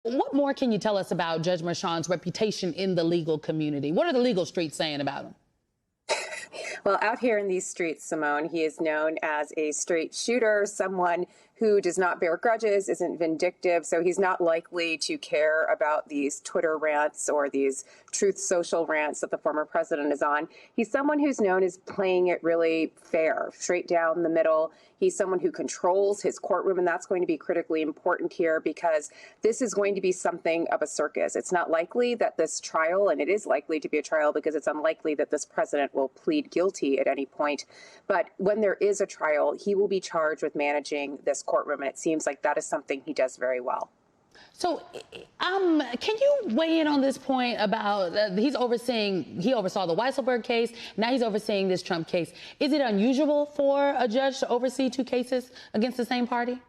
What more can you tell us about Judge Merchan's reputation in the legal community? What are the legal streets saying about him? Well, out here in these streets, Simone, he is known as a straight shooter, someone who does not bear grudges, isn't vindictive, so he's not likely to care about these Twitter rants or these Truth Social rants that the former president is on. He's someone who's known as playing it really fair, straight down the middle. He's someone who controls his courtroom, and that's going to be critically important here because this is going to be something of a circus. It's not likely that this trial, and it is likely to be a trial because it's unlikely that this president will plead guilty at any point, but when there is a trial, he will be charged with managing this courtroom, and it seems like that is something he does very well. So, can you weigh in on this point about he oversaw the Weisselberg case, now he's overseeing this Trump case. Is it unusual for a judge to oversee two cases against the same party?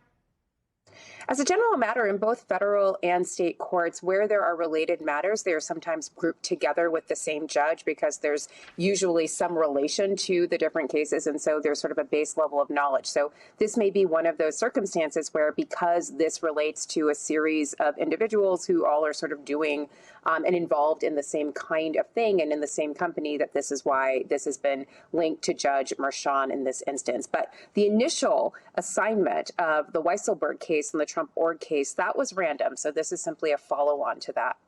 As a general matter, in both federal and state courts, where there are related matters, they are sometimes grouped together with the same judge because there's usually some relation to the different cases. And so there's sort of a base level of knowledge. So this may be one of those circumstances where, because this relates to a series of individuals who all are sort of doing and involved in the same kind of thing and in the same company, that this is why this has been linked to Judge Merchan in this instance. But the initial assignment of the Weisselberg case and the Trump org case, that was random. So this is simply a follow-on to that.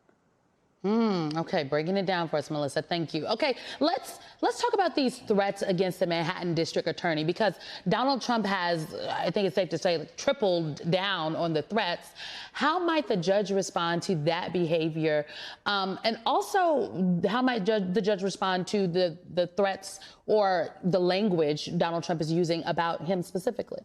Okay, breaking it down for us, Melissa. Thank you. Okay, let's talk about these threats against the Manhattan District Attorney, because Donald Trump has, I think it's safe to say, tripled down on the threats. How might the judge respond to that behavior? And also, how might the judge respond to the threats or the language Donald Trump is using about him specifically?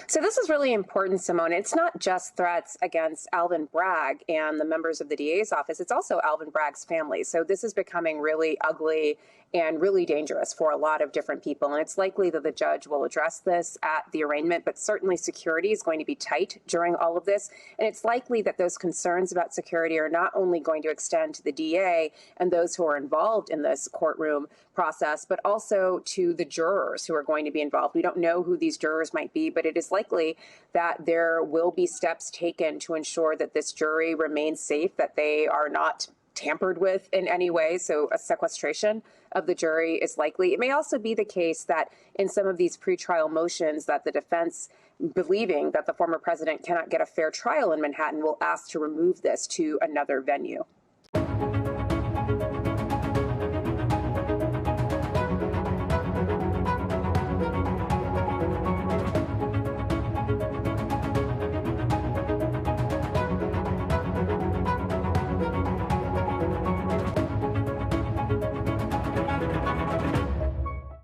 So this is really important, Simone. It's not just threats against Alvin Bragg and the members of the DA's office. It's also Alvin Bragg's family. So this is becoming really ugly and really dangerous for a lot of different people. And it's likely that the judge will address this at the arraignment, but certainly security is going to be tight during all of this. And it's likely that those concerns about security are not only going to extend to the DA and those who are involved in this courtroom process, but also to the jurors who are going to be involved. We don't know who these jurors might be, but it is likely that there will be steps taken to ensure that this jury remains safe, that they are not tampered with in any way. So a sequestration of the jury is likely. It may also be the case that in some of these pretrial motions that the defense, believing that the former president cannot get a fair trial in Manhattan, will ask to remove this to another venue.